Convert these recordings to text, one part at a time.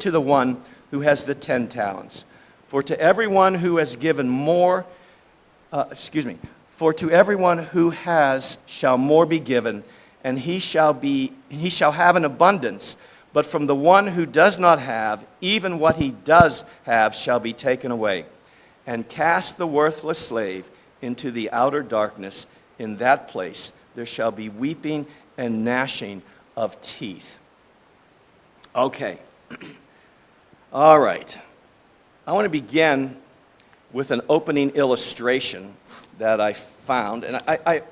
to the one who has the 10 talents. For to everyone who has given more, for to everyone who has shall more be given, and he shall have an abundance. But from the one who does not have, even what he does have shall be taken away. And cast the worthless slave into the outer darkness. In that place there shall be weeping and gnashing of teeth. Okay. All right. I want to begin with an opening illustration that I found, and I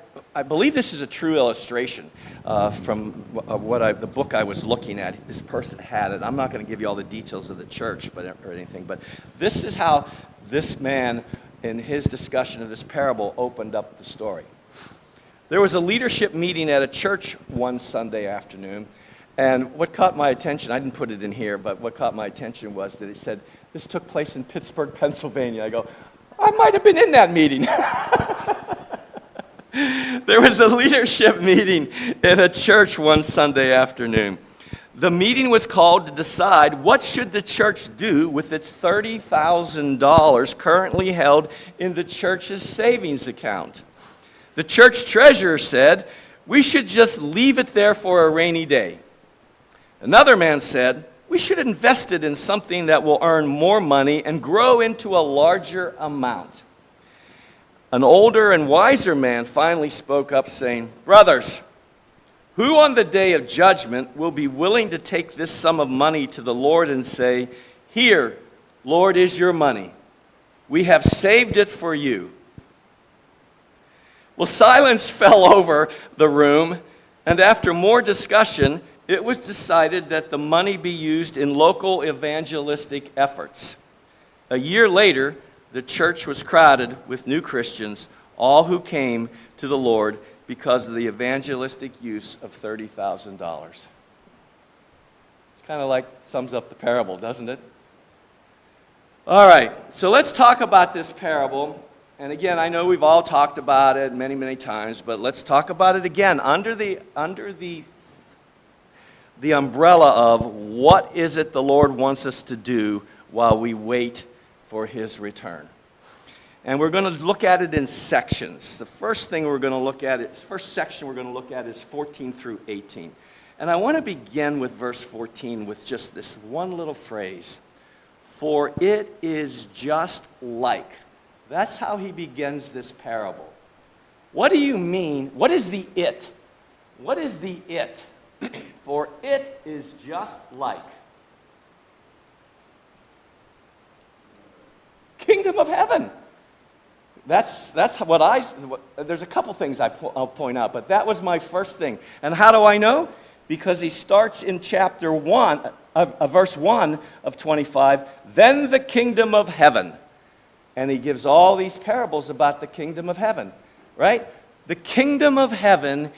believe this is a true illustration from the book I was looking at. This person had it. I'm not going to give you all the details of the church or anything, but this is how this man, in his discussion of this parable, opened up the story. There was a leadership meeting at a church one Sunday afternoon, and what caught my attention, I didn't put it in here, but what caught my attention was that he said, this took place in Pittsburgh, Pennsylvania. I go, I might have been in that meeting. There was a leadership meeting in a church one Sunday afternoon. The meeting was called to decide what should the church do with its $30,000 currently held in the church's savings account. The church treasurer said, we should just leave it there for a rainy day. Another man said, we should invest it in something that will earn more money and grow into a larger amount. An older and wiser man finally spoke up saying, brothers, who on the day of judgment will be willing to take this sum of money to the Lord and say, here, Lord, is your money. We have saved it for you. Well, silence fell over the room, and after more discussion, it was decided that the money be used in local evangelistic efforts. A year later, the church was crowded with new Christians, all who came to the Lord because of the evangelistic use of $30,000. It's kind of like sums up the parable, doesn't it? All right, so let's talk about this parable. And again, I know we've all talked about it many, many times, but let's talk about it again under the umbrella of what is it the Lord wants us to do while we wait for his return. And we're going to look at it in sections. The first section we're going to look at is 14 through 18. And I want to begin with verse 14 with just this one little phrase. For it is just like. That's how he begins this parable. What do you mean? What is the it? What is the it? For it is just like kingdom of heaven. That's what there's a couple things I'll point out, but that was my first thing. And how do I know? Because he starts in chapter 1, verse 1 of 25, then the kingdom of heaven. And he gives all these parables about the kingdom of heaven, right? The kingdom of heaven,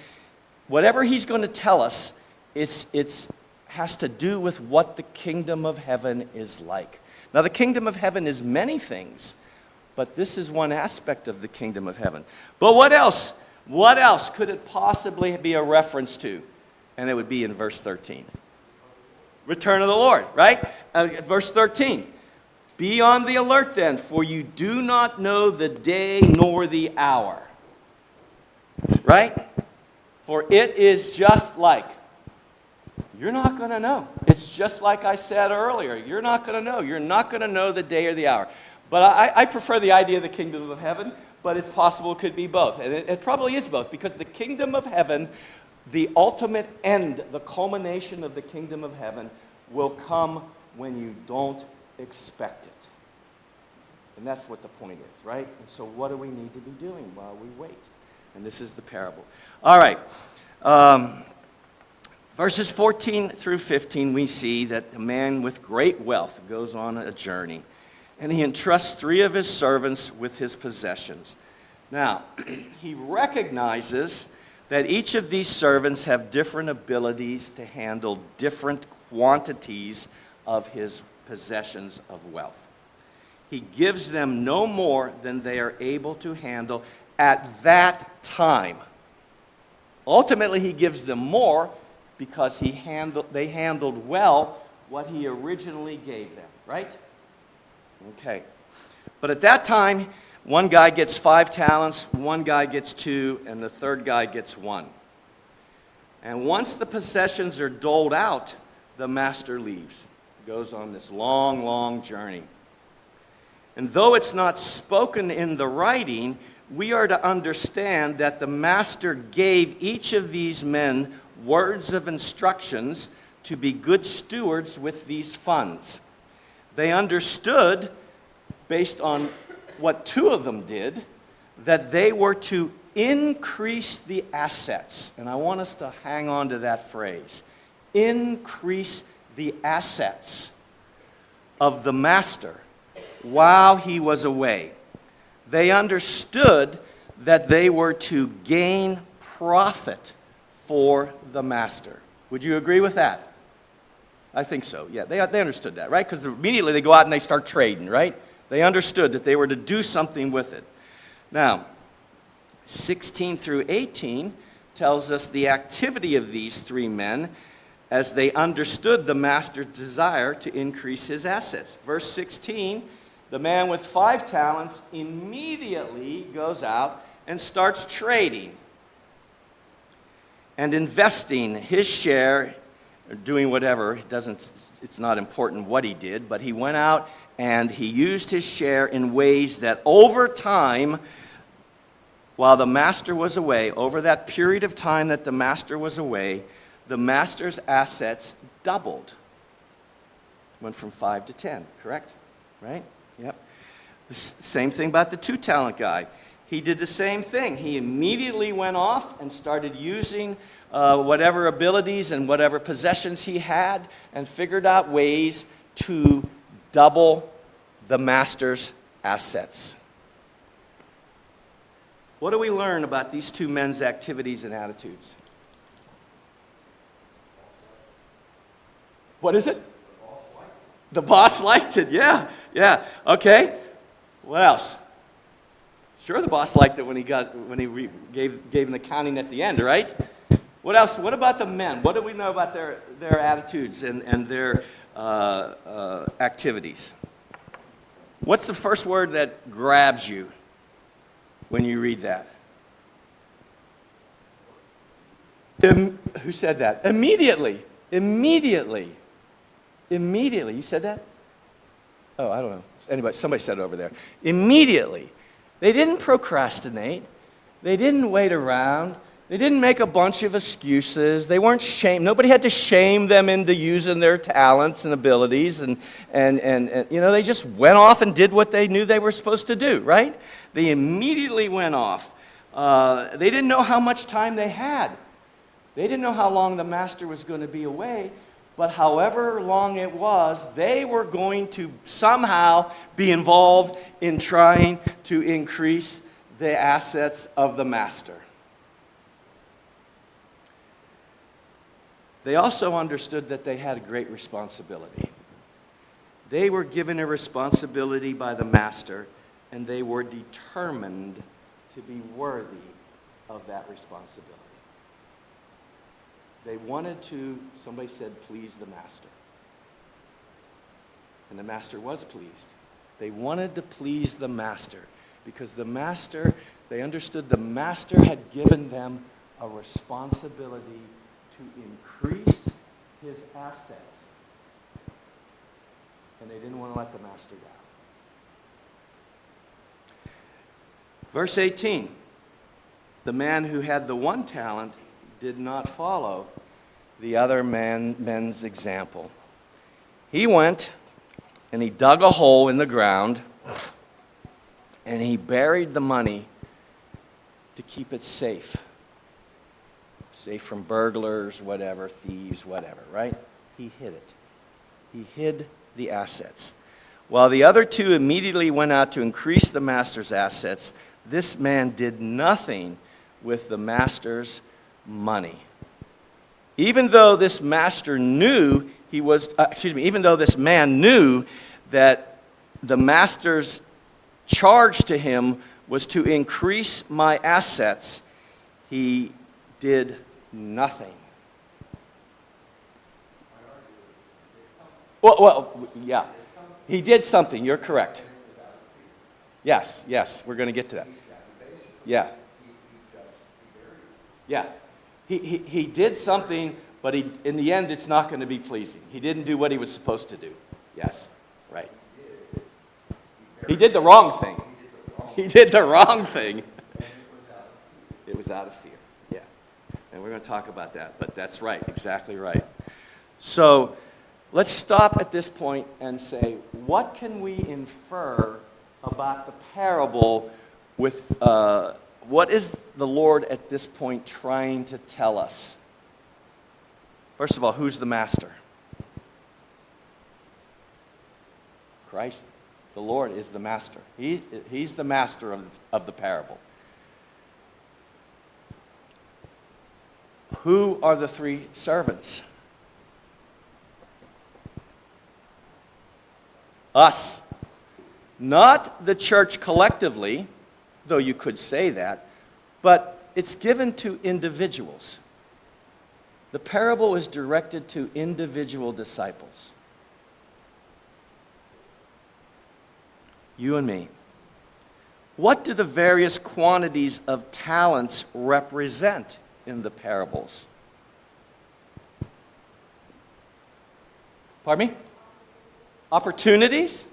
whatever he's going to tell us, it has to do with what the kingdom of heaven is like. Now, the kingdom of heaven is many things, but this is one aspect of the kingdom of heaven. But what else? What else could it possibly be a reference to? And it would be in verse 13. Return of the Lord, right? Verse 13. Be on the alert then, for you do not know the day nor the hour. Right? For it is just like. You're not going to know. It's just like I said earlier. You're not going to know. You're not going to know the day or the hour. But I prefer the idea of the kingdom of heaven, but it's possible it could be both. And it probably is both, because the kingdom of heaven, the ultimate end, the culmination of the kingdom of heaven, will come when you don't expect it. And that's what the point is, right? And so what do we need to be doing while we wait? And this is the parable. All right. Verses 14 through 15, we see that a man with great wealth goes on a journey, and he entrusts 3 of his servants with his possessions. Now, he recognizes that each of these servants have different abilities to handle different quantities of his possessions of wealth. He gives them no more than they are able to handle at that time. Ultimately, he gives them more because they handled well what he originally gave them, right? Okay. But at that time, one guy gets 5 talents, one guy gets 2, and the third guy gets 1. And once the possessions are doled out, the master leaves, goes on this long, long journey. And though it's not spoken in the writing, we are to understand that the master gave each of these men words of instructions to be good stewards with these funds. They understood, based on what 2 of them did, that they were to increase the assets. And I want us to hang on to that phrase. Increase the assets of the master while he was away. They understood that they were to gain profit for the master. Would you agree with that? I think so. Yeah, they understood that, right? Because immediately they go out and they start trading, right? They understood that they were to do something with it. Now, 16 through 18 tells us the activity of these 3 men as they understood the master's desire to increase his assets. Verse 16, the man with 5 talents immediately goes out and starts trading and investing his share, or doing whatever. It's not important what he did, but he went out and he used his share in ways that over time, while the master was away, over that period of time that the master was away, the master's assets doubled. Went from 5 to 10, correct? Right? Yep. The same thing about the 2-talent guy. He did the same thing. He immediately went off and started using whatever abilities and whatever possessions he had and figured out ways to double the master's assets. What do we learn about these 2 men's activities and attitudes? What is it? The boss liked it. Yeah. Okay. What else? Sure, the boss liked it when he gave him the accounting at the end, right? What else? What about the men? What do we know about their attitudes and their activities? What's the first word that grabs you when you read that? Who said that? Immediately. You said that? Oh, I don't know. Somebody said it over there. Immediately. They didn't procrastinate. They didn't wait around. They didn't make a bunch of excuses. They weren't shamed. Nobody had to shame them into using their talents and abilities. And they just went off and did what they knew they were supposed to do, right? They immediately went off. They didn't know how much time they had. They didn't know how long the master was going to be away. But however long it was, they were going to somehow be involved in trying to increase the assets of the master. They also understood that they had a great responsibility. They were given a responsibility by the master, and they were determined to be worthy of that responsibility. They wanted to, somebody said, please the master. And the master was pleased. They wanted to please the master because the master, they understood the master had given them a responsibility to increase his assets. And they didn't want to let the master down. Verse 18, the man who had the 1 talent did not follow the other men's example. He went and he dug a hole in the ground and he buried the money to keep it safe. Safe from burglars, whatever, thieves, whatever, right? He hid it. He hid the assets. While the other 2 immediately went out to increase the master's assets, this man did nothing with the master's money. Even though this master knew even though this man knew that the master's charge to him was to increase my assets, he did nothing. Yeah. He did something. You're correct. Yes, we're going to get to that. Yeah. Yeah. He did something, but in the end, it's not going to be pleasing. He didn't do what he was supposed to do. Yes, right. He did the wrong thing. He did the wrong thing. It was out of fear. Yeah. And we're going to talk about that, but that's right, exactly right. So let's stop at this point and say, what can we infer about the parable with what is the Lord at this point trying to tell us? First of all, who's the master? Christ, the Lord, is the master. He's the master of the parable. Who are the three servants? Us. Not the church collectively, though you could say that, but it's given to individuals. The parable is directed to individual disciples. You and me. What do the various quantities of talents represent in the parables? Pardon me? Opportunities?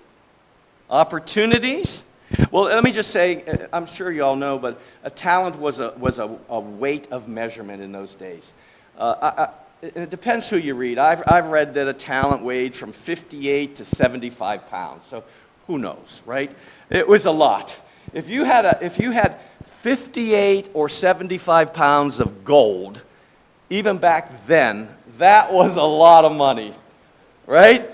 Opportunities? Well, let me just say, I'm sure you all know, but a talent was a weight of measurement in those days. It depends who you read. I've read that a talent weighed from 58 to 75 pounds. So who knows, right? It was a lot. If you had 58 or 75 pounds of gold, even back then, that was a lot of money, right?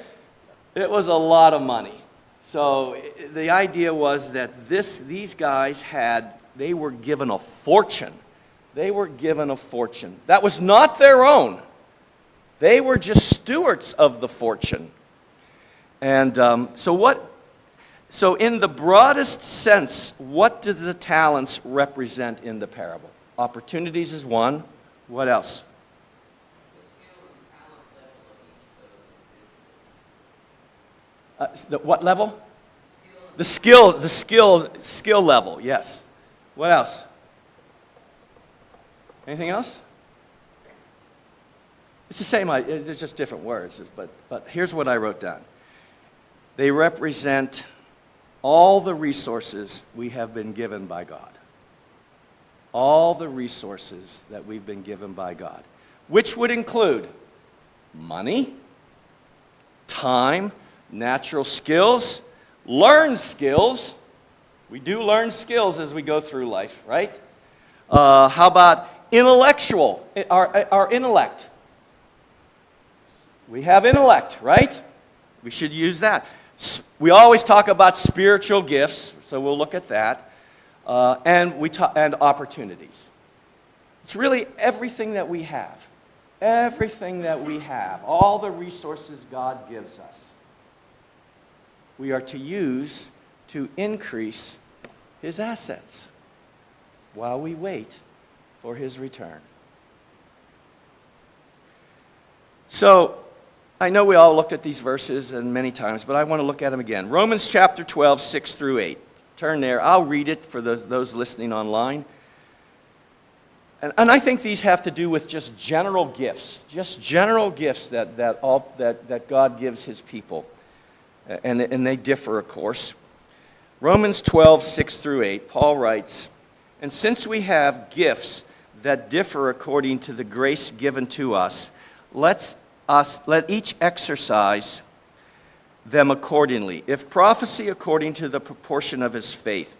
It was a lot of money. So the idea was that these guys they were given a fortune. They were given a fortune. That was not their own. They were just stewards of the fortune. And so in the broadest sense, what do the talents represent in the parable? Opportunities is one. What else? What level? The skill level, yes. What else? Anything else? It's the same, it's just different words, but here's what I wrote down. They represent all the resources we have been given by God. All the resources that we've been given by God, which would include money, time, natural skills, learned skills. We do learn skills as we go through life, right? How about intellectual, our intellect? We have intellect, right? We should use that. We always talk about spiritual gifts, so we'll look at that. And opportunities. It's really everything that we have. Everything that we have. All the resources God gives us. We are to use to increase His assets while we wait for His return. So, I know we all looked at these verses and many times, but I want to look at them again. Romans chapter 12, 6 through 8. Turn there. I'll read it for those listening online. And I think these have to do with just general gifts. Just general gifts that God gives His people. And they differ, of course. Romans 12, 6 through 8, Paul writes, "And since we have gifts that differ according to the grace given to us, let each exercise them accordingly. If prophecy, according to the proportion of his faith.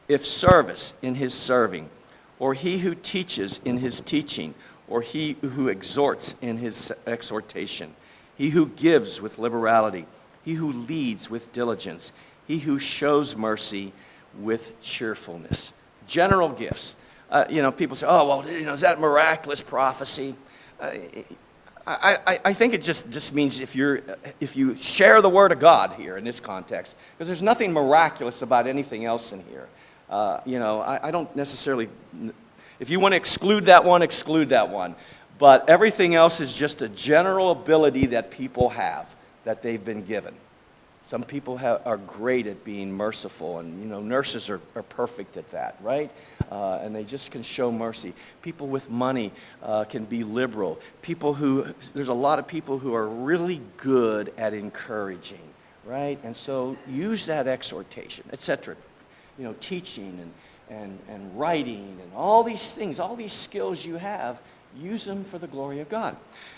If service, in his serving. Or he who teaches, in his teaching. Or he who exhorts, in his exhortation. He who gives with liberality. He who leads with diligence. He who shows mercy with cheerfulness." General gifts. People say, oh, well, is that miraculous prophecy? I think it just means if you share the word of God here in this context, because there's nothing miraculous about anything else in here. I don't necessarily, if you want to exclude that one, but everything else is just a general ability that people have. that they've been given. Some people are great at being merciful, and nurses are perfect at that, right? And they just can show mercy. People with money can be liberal. There's a lot of people who are really good at encouraging, right? And so use that exhortation, etc. Teaching and writing and all these things, all these skills you have, use them for the glory of God.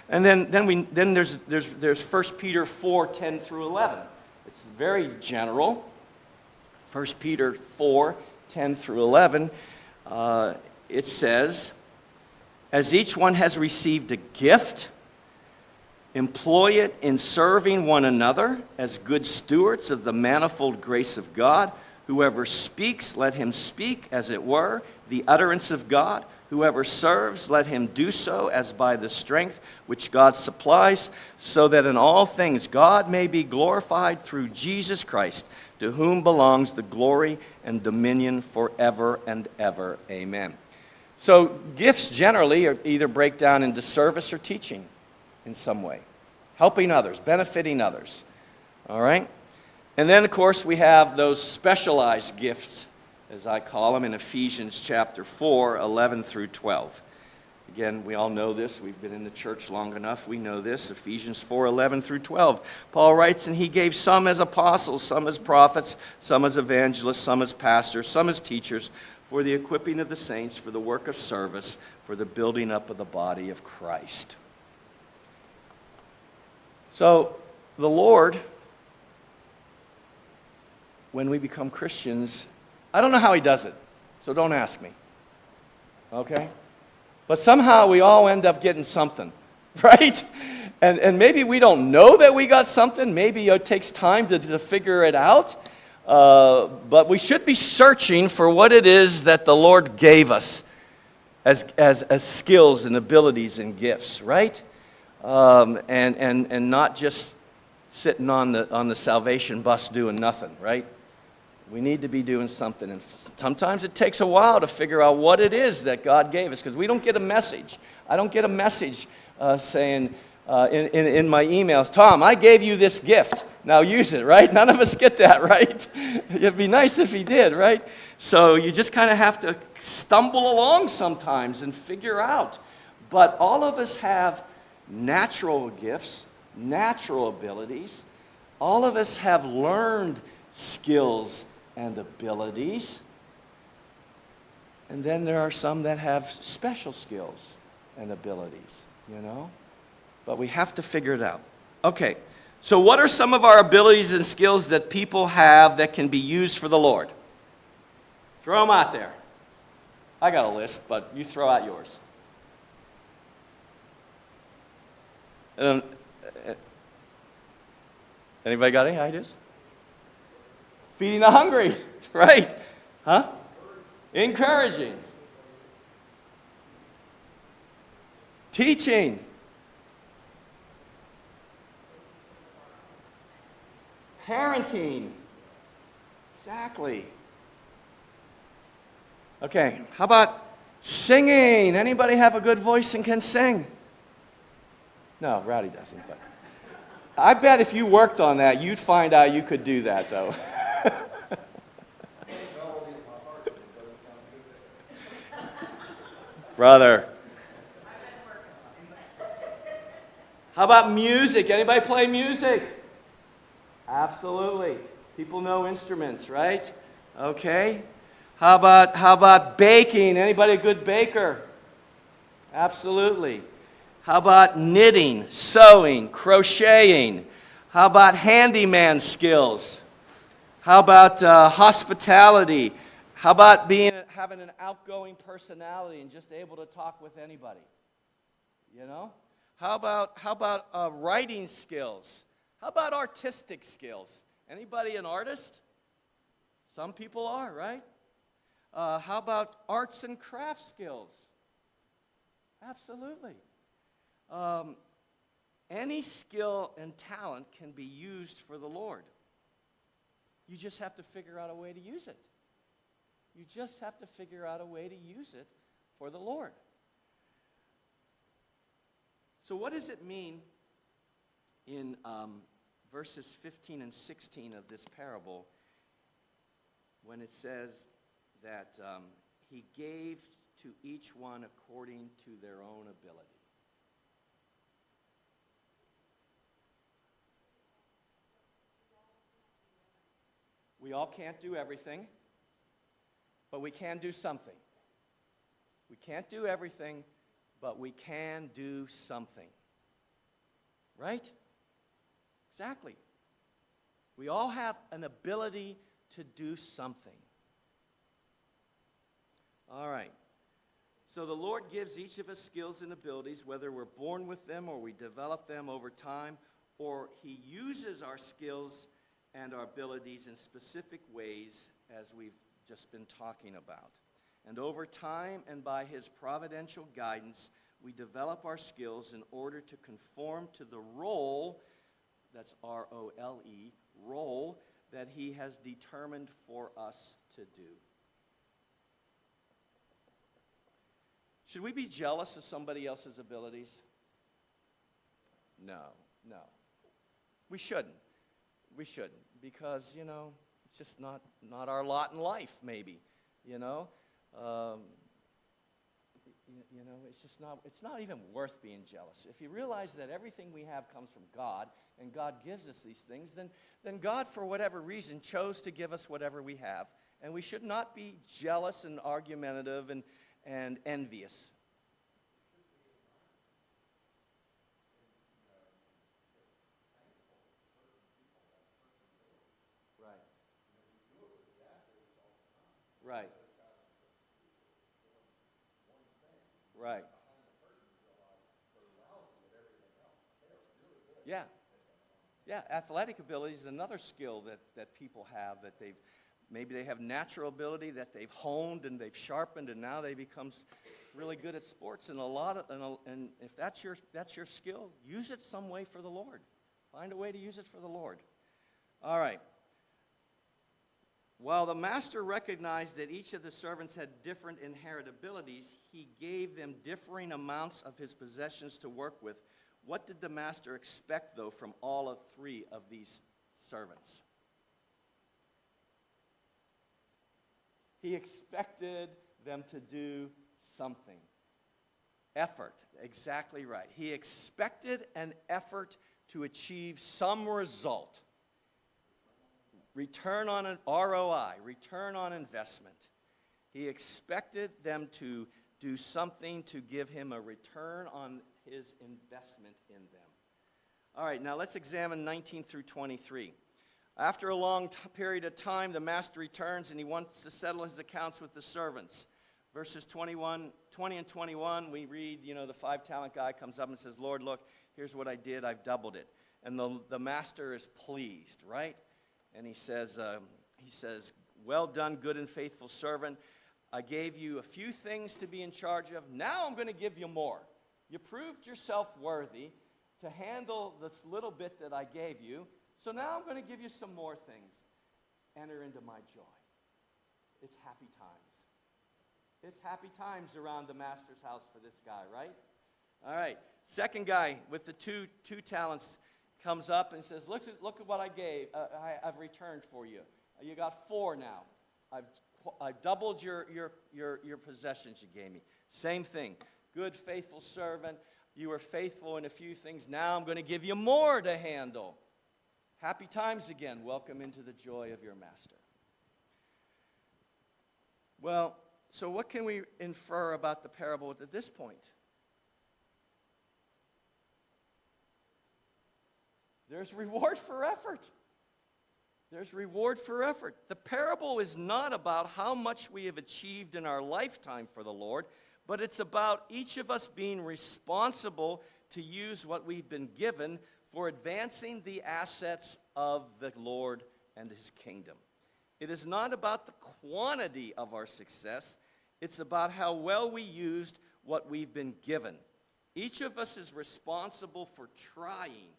And then there's 1 Peter 4:10 through 11. It's very general. 1 Peter 4:10 through 11, it says, "As each one has received a gift, employ it in serving one another as good stewards of the manifold grace of God. Whoever speaks, let him speak, as it were, the utterance of God. Whoever serves, let him do so as by the strength which God supplies, so that in all things God may be glorified through Jesus Christ, to whom belongs the glory and dominion forever and ever. Amen." So gifts generally either break down into service or teaching in some way, helping others, benefiting others. All right? And then, of course, we have those specialized gifts, as I call them, in Ephesians chapter 4, 11 through 12. Again, we all know this. We've been in the church long enough. We know this. Ephesians 4, 11 through 12. Paul writes, "And he gave some as apostles, some as prophets, some as evangelists, some as pastors, some as teachers, for the equipping of the saints, for the work of service, for the building up of the body of Christ." So, the Lord, when we become Christians, I don't know how he does it, so don't ask me, okay? But somehow we all end up getting something, right? And maybe we don't know that we got something. Maybe it takes time to figure it out. But we should be searching for what it is that the Lord gave us as skills and abilities and gifts, right? And not just sitting on the salvation bus doing nothing, right? We need to be doing something. And sometimes it takes a while to figure out what it is that God gave us, because we don't get a message. I don't get a message saying in my emails, "Tom, I gave you this gift. Now use it," right? None of us get that, right? It'd be nice if he did, right? So you just kind of have to stumble along sometimes and figure out. But all of us have natural gifts, natural abilities. All of us have learned skills and abilities. And then there are some that have special skills and abilities, But we have to figure it out. Okay, so what are some of our abilities and skills that people have that can be used for the Lord? Throw them out there. I got a list, but you throw out yours. Anybody got any ideas? Feeding the hungry, right? Huh? Encouraging. Teaching. Parenting. Exactly. Okay, how about singing? Anybody have a good voice and can sing? No, Rowdy doesn't, but I bet if you worked on that, you'd find out you could do that, though. Brother. How about music? Anybody play music? Absolutely. People know instruments, right? Okay. How about baking? Anybody a good baker? Absolutely. How about knitting, sewing, crocheting? How about handyman skills? How about hospitality? How about having an outgoing personality and just able to talk with anybody? How about writing skills? How about artistic skills? Anybody an artist? Some people are, right? How about arts and crafts skills? Absolutely. Any skill and talent can be used for the Lord. You just have to figure out a way to use it. You just have to figure out a way to use it for the Lord. So what does it mean in verses 15 and 16 of this parable when it says that he gave to each one according to their own ability. We all can't do everything, but we can do something. We can't do everything, but we can do something. Right? Exactly. We all have an ability to do something. All right. So the Lord gives each of us skills and abilities, whether we're born with them or we develop them over time, or he uses our skills and our abilities in specific ways, as we've just been talking about. And over time and by his providential guidance, we develop our skills in order to conform to the role, that's R-O-L-E, role that he has determined for us to do. Should we be jealous of somebody else's abilities? No. We shouldn't. We shouldn't, because, it's just not our lot in life, maybe, it's not even worth being jealous. If you realize that everything we have comes from God, and God gives us these things, then God, for whatever reason, chose to give us whatever we have, and we should not be jealous and argumentative and envious. Right. Right. Yeah. Yeah, athletic ability is another skill that people have, that maybe they have natural ability that they've honed and they've sharpened, and now they become really good at sports. And and if that's your skill, use it some way for the Lord. Find a way to use it for the Lord. All right. While the master recognized that each of the servants had different inherent abilities, he gave them differing amounts of his possessions to work with. What did the master expect, though, from all of three of these servants? He expected them to do something. Effort, exactly right. He expected an effort to achieve some result. Return on an ROI, return on investment. He expected them to do something to give him a return on his investment in them. All right, now let's examine 19 through 23. After a long period of time, the master returns and he wants to settle his accounts with the servants. Verses 20 and 21, we read, the 5-talent guy comes up and says, Lord, look, here's what I did, I've doubled it. And the master is pleased, right? And he says, well done, good and faithful servant. I gave you a few things to be in charge of. Now I'm going to give you more. You proved yourself worthy to handle this little bit that I gave you. So now I'm going to give you some more things. Enter into my joy. It's happy times. It's happy times around the master's house for this guy, right? All right. Second guy with the two talents comes up and says, look at what I gave. I've returned for you. You got 4 now. I've doubled your possessions you gave me. Same thing. Good, faithful servant. You were faithful in a few things. Now I'm going to give you more to handle. Happy times again. Welcome into the joy of your master. Well, so what can we infer about the parable at this point? There's reward for effort. There's reward for effort. The parable is not about how much we have achieved in our lifetime for the Lord, but it's about each of us being responsible to use what we've been given for advancing the assets of the Lord and his kingdom. It is not about the quantity of our success. It's about how well we used what we've been given. Each of us is responsible for trying,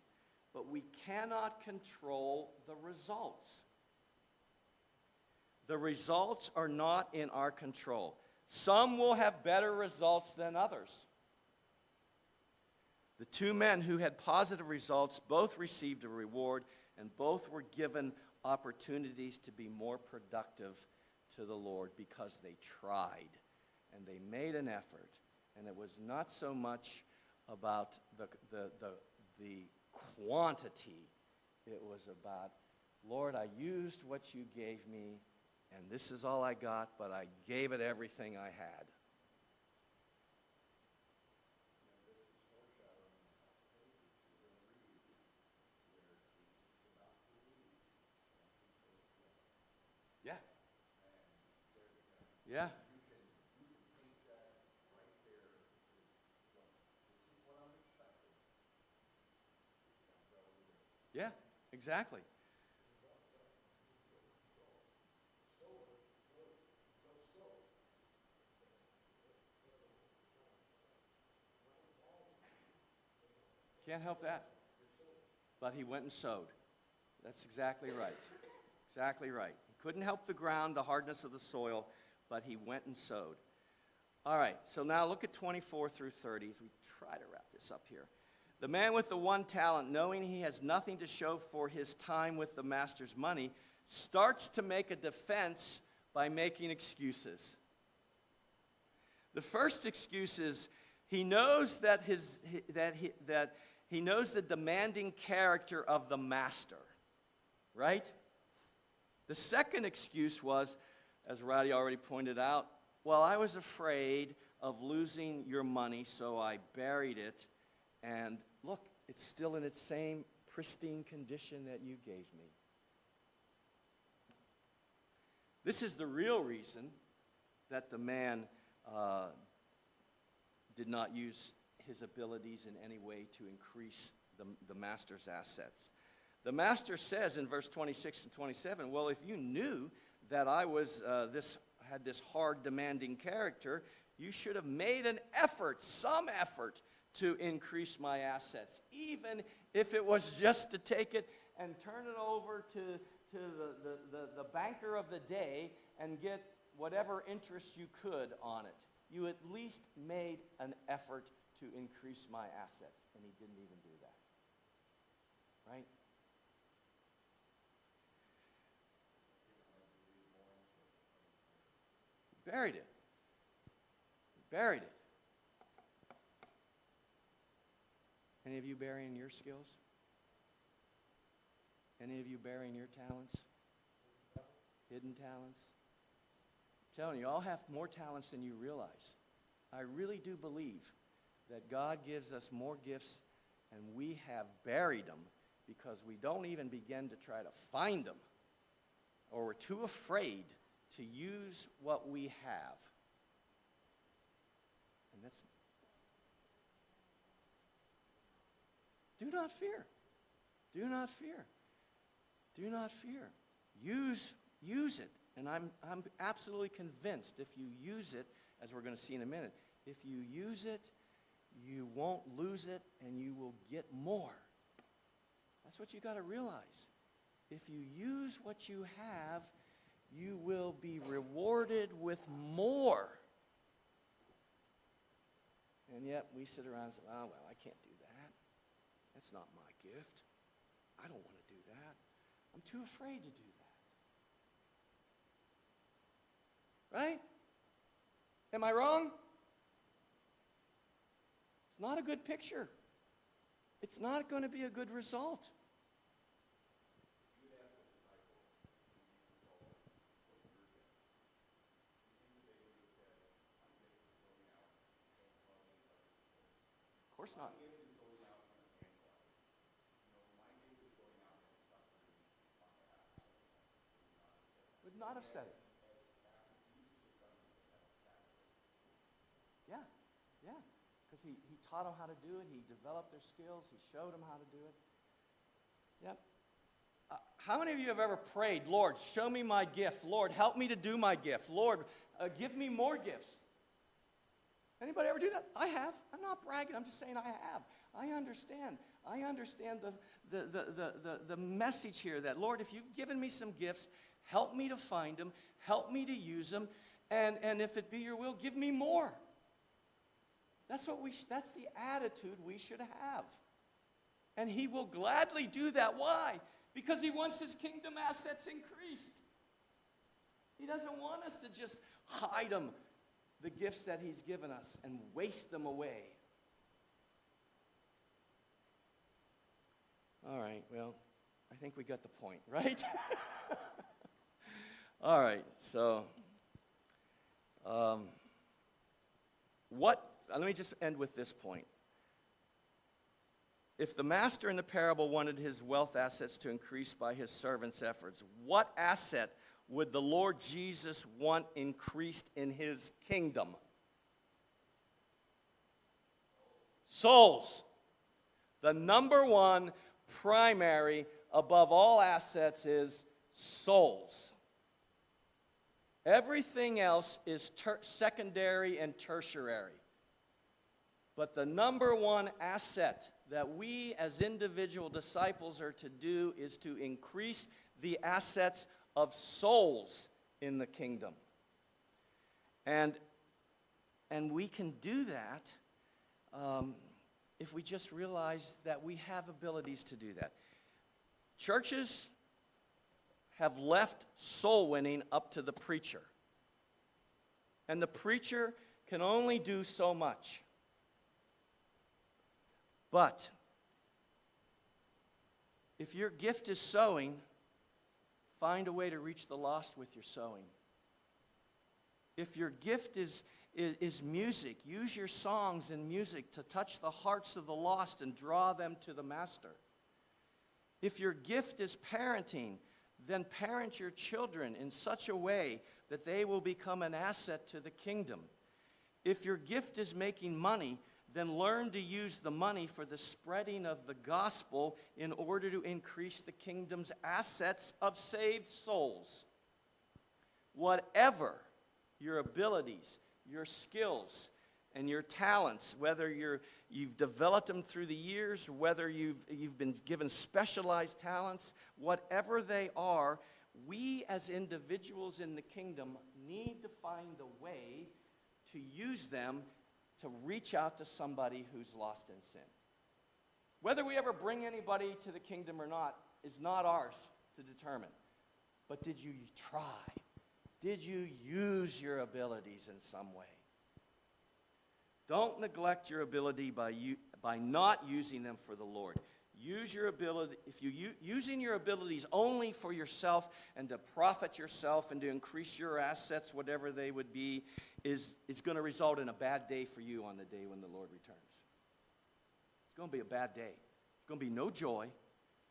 but we cannot control the results. The results are not in our control. Some will have better results than others. The 2 men who had positive results both received a reward, And both were given opportunities to be more productive to the Lord because they tried and they made an effort. And it was not so much about the quantity. It was about, Lord, I used what you gave me, and this is all I got, but I gave it everything I had. Yeah. Yeah. Yeah, exactly. Can't help that. But he went and sowed. That's exactly right. Exactly right. He couldn't help the ground, the hardness of the soil, but he went and sowed. All right, so now look at 24 through 30 as we try to wrap this up here. The man with the 1 talent, knowing he has nothing to show for his time with the master's money, starts to make a defense by making excuses. The first excuse is he knows that he knows the demanding character of the master, right? The second excuse was, as Roddy already pointed out, well, I was afraid of losing your money, so I buried it. And look, it's still in its same pristine condition that you gave me. This is the real reason that the man did not use his abilities in any way to increase the master's assets. The master says in verse 26 and 27, well, if you knew that I was had this hard, demanding character, you should have made an effort, some effort, to increase my assets, even if it was just to take it and turn it over to the banker of the day and get whatever interest you could on it. You at least made an effort to increase my assets, and he didn't even do that. Right? Buried it. Buried it. Any of you burying your skills? Any of you burying your talents? Hidden talents? I'm telling you, all have more talents than you realize. I really do believe that God gives us more gifts, and we have buried them because we don't even begin to try to find them, or we're too afraid to use what we have. And that's... Do not fear. Do not fear. Do not fear. Use it. And I'm absolutely convinced if you use it, as we're going to see in a minute, if you use it, you won't lose it, and you will get more. That's what you got to realize. If you use what you have, you will be rewarded with more. And yet we sit around and say, oh, well, I can't do that. That's not my gift. I don't want to do that. I'm too afraid to do that. Right? Am I wrong? It's not a good picture. It's not going to be a good result. Of course not. Would not have said it. Yeah, yeah. Because he taught them how to do it. He developed their skills. He showed them how to do it. Yep. How many of you have ever prayed, Lord, show me my gift. Lord, help me to do my gift. Lord, give me more gifts. Anybody ever do that? I have. I'm not bragging. I'm just saying I have. I understand. I understand the message here that, Lord, if you've given me some gifts, help me to find them. Help me to use them. And if it be your will, give me more. That's that's the attitude we should have. And he will gladly do that. Why? because he wants his kingdom assets increased. He doesn't want us to just hide them, the gifts that he's given us, and waste them away. All right, well, I think we got the point, right? All right, so let me just end with this point. If the master in the parable wanted his wealth assets to increase by his servants' efforts, what asset would the Lord Jesus want increased in his kingdom? Souls. The number one primary above all assets is souls. Everything else is secondary and tertiary. But the number one asset that we as individual disciples are to do is to increase the assets of souls in the kingdom. And we can do that if we just realize that we have abilities to do that. Churches have left soul winning up to the preacher. And the preacher can only do so much. But if your gift is sowing, find a way to reach the lost with your sowing. If your gift is music, use your songs and music to touch the hearts of the lost and draw them to the master. If your gift is parenting, then parent your children in such a way that they will become an asset to the kingdom. If your gift is making money, then learn to use the money for the spreading of the gospel in order to increase the kingdom's assets of saved souls. Whatever your abilities, your skills, and your talents, whether you've developed them through the years, whether you've been given specialized talents, whatever they are, we as individuals in the kingdom need to find a way to use them to reach out to somebody who's lost in sin. Whether we ever bring anybody to the kingdom or not is not ours to determine. But did you try? Did you use your abilities in some way? Don't neglect your ability by not using them for the Lord. Use your ability. If you using your abilities only for yourself and to profit yourself and to increase your assets, whatever they would be, is going to result in a bad day for you on the day when the Lord returns. It's going to be a bad day. There's going to be no joy.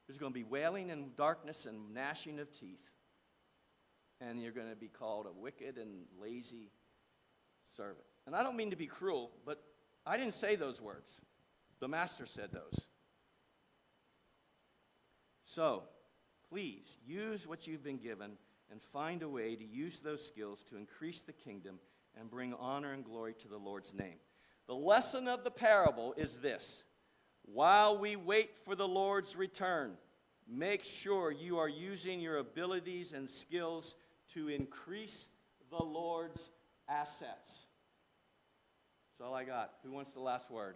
There's going to be wailing and darkness and gnashing of teeth. And you're going to be called a wicked and lazy servant. And I don't mean to be cruel, but I didn't say those words. The master said those. So, please, use what you've been given and find a way to use those skills to increase the kingdom and bring honor and glory to the Lord's name. The lesson of the parable is this: while we wait for the Lord's return, make sure you are using your abilities and skills to increase the Lord's assets. That's all I got. Who wants the last word?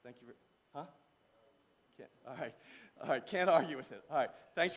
Thank you. Huh? Can't. All right. Can't argue with it. All right. Thanks.